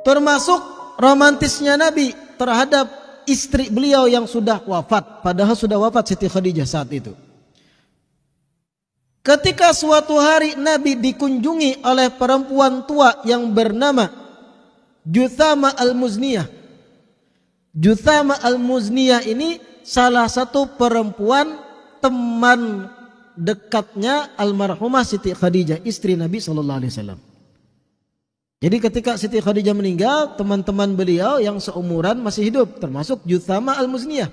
Termasuk romantisnya Nabi terhadap istri beliau yang sudah wafat. Padahal sudah wafat Siti Khadijah saat itu. Ketika suatu hari Nabi dikunjungi oleh perempuan tua yang bernama Juthama al-Muzniyah. Juthama al-Muzniyah ini salah satu perempuan teman dekatnya almarhumah Siti Khadijah, istri Nabi SAW. Jadi ketika Siti Khadijah meninggal, teman-teman beliau yang seumuran masih hidup, termasuk Juthama al-Muzniyah.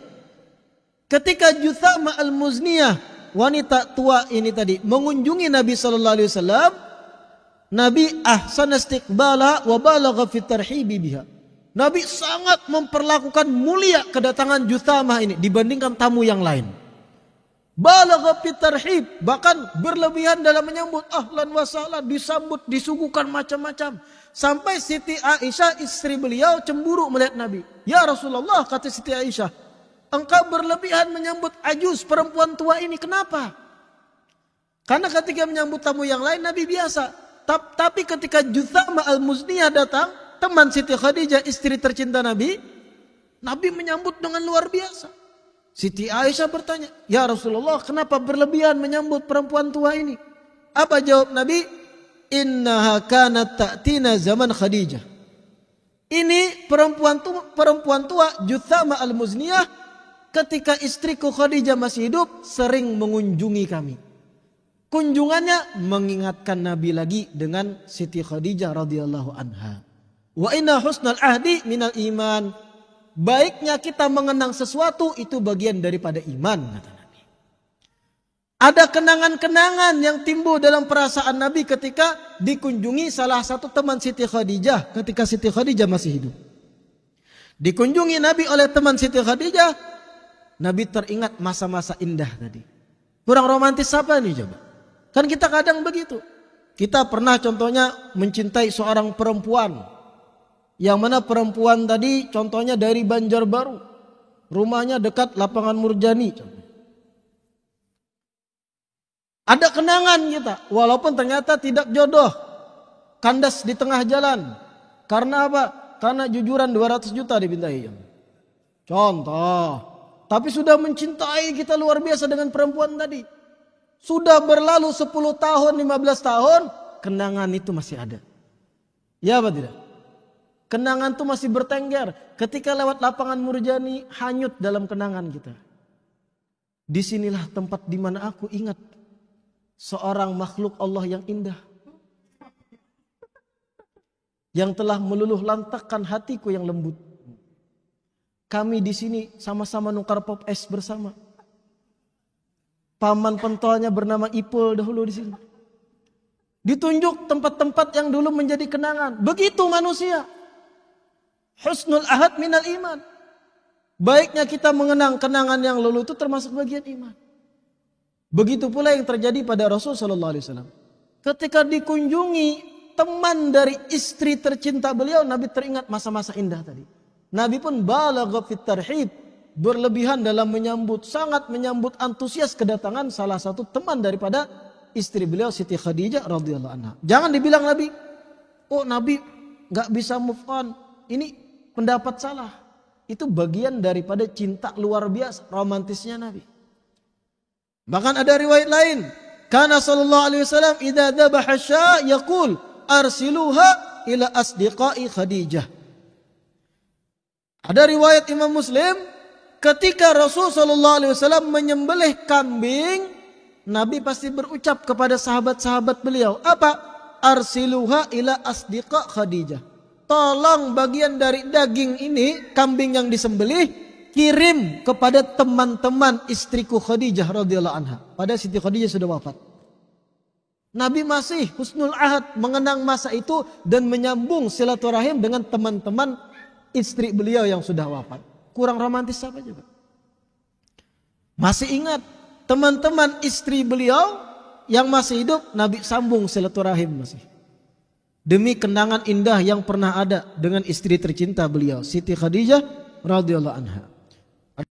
Ketika Juthama al-Muzniyah, wanita tua ini tadi, mengunjungi Nabi SAW, Nabi ahsana istiqbala wa balagha fi tarhibi biha. Nabi sangat memperlakukan mulia kedatangan Juthama ini dibandingkan tamu yang lain. Balagha fi tarhib, bahkan berlebihan dalam menyambut, ahlan wa sahlan, disambut, disuguhkan macam-macam. Sampai Siti Aisyah istri beliau cemburu melihat Nabi. Ya Rasulullah, kata Siti Aisyah, engkau berlebihan menyambut ajuz, perempuan tua ini, kenapa? Karena ketika menyambut tamu yang lain Nabi biasa. Tapi ketika Juthama al-Muzniyah datang, teman Siti Khadijah, istri tercinta Nabi, Nabi menyambut dengan luar biasa. Siti Aisyah bertanya, ya Rasulullah, kenapa berlebihan menyambut perempuan tua ini? Apa jawab Nabi? Innaha kanat ta'tina zaman Khadijah. Ini perempuan tua Juthama al-Muzniyah, ketika istriku Khadijah masih hidup, sering mengunjungi kami. Kunjungannya mengingatkan Nabi lagi dengan Siti Khadijah radhiyallahu anha. Wa inna husnal ahdi minal iman. Baiknya kita mengenang sesuatu itu bagian daripada iman, kata Nabi. Ada kenangan-kenangan yang timbul dalam perasaan Nabi ketika dikunjungi salah satu teman Siti Khadijah ketika Siti Khadijah masih hidup. Dikunjungi Nabi oleh teman Siti Khadijah, Nabi teringat masa-masa indah tadi. Kurang romantis apa nih coba? Kan kita kadang begitu. Kita pernah contohnya mencintai seorang perempuan. Yang mana perempuan tadi contohnya dari Banjarbaru. Rumahnya dekat lapangan Murjani. Ada kenangan kita. Walaupun ternyata tidak jodoh. Kandas di tengah jalan. Karena apa? Karena jujuran 200 juta dipintai. Contoh. Tapi sudah mencintai kita luar biasa dengan perempuan tadi. Sudah berlalu 10 tahun, 15 tahun. Kenangan itu masih ada. Ya apa tidak? Kenangan itu masih bertengger. Ketika lewat lapangan Murjani, hanyut dalam kenangan kita. Disinilah tempat di mana aku ingat seorang makhluk Allah yang indah, yang telah meluluh lantakkan hatiku yang lembut. Kami di sini sama-sama nukar pop es bersama. Paman pentolnya bernama Ipul dahulu di sini. Ditunjuk tempat-tempat yang dulu menjadi kenangan. Begitu manusia. Husnul ahad minal iman. Baiknya kita mengenang kenangan yang lalu itu termasuk bagian iman. Begitu pula yang terjadi pada Rasul sallallahu alaihi wasallam. Ketika dikunjungi teman dari istri tercinta beliau, Nabi teringat masa-masa indah tadi. Nabi pun balagha fit tarhib, berlebihan dalam menyambut, sangat menyambut antusias kedatangan salah satu teman daripada istri beliau Siti Khadijah radhiyallahu anha. Jangan dibilang Nabi, oh Nabi enggak bisa move on. Ini pendapat salah. Itu bagian daripada cinta luar biasa, romantisnya Nabi. Bahkan ada riwayat lain, kana sallallahu alaihi wasallam idza dhabaha sya yaqul arsiluha ila asdiqai Khadijah. Ada riwayat Imam Muslim, ketika Rasul sallallahu alaihi wasallam menyembelih kambing, Nabi pasti berucap kepada sahabat-sahabat beliau, apa? Arsiluha ila asdiqa Khadijah. Tolong bagian dari daging ini, kambing yang disembelih, kirim kepada teman-teman istriku Khadijah radhiyallahu anha. Pada Siti Khadijah sudah wafat. Nabi masih husnul ahad mengenang masa itu dan menyambung silaturahim dengan teman-teman istri beliau yang sudah wafat. Kurang romantis apa juga? Masih ingat teman-teman istri beliau yang masih hidup, Nabi sambung silaturahim masih. Demi kenangan indah yang pernah ada dengan istri tercinta beliau, Siti Khadijah radhiyallahu anha.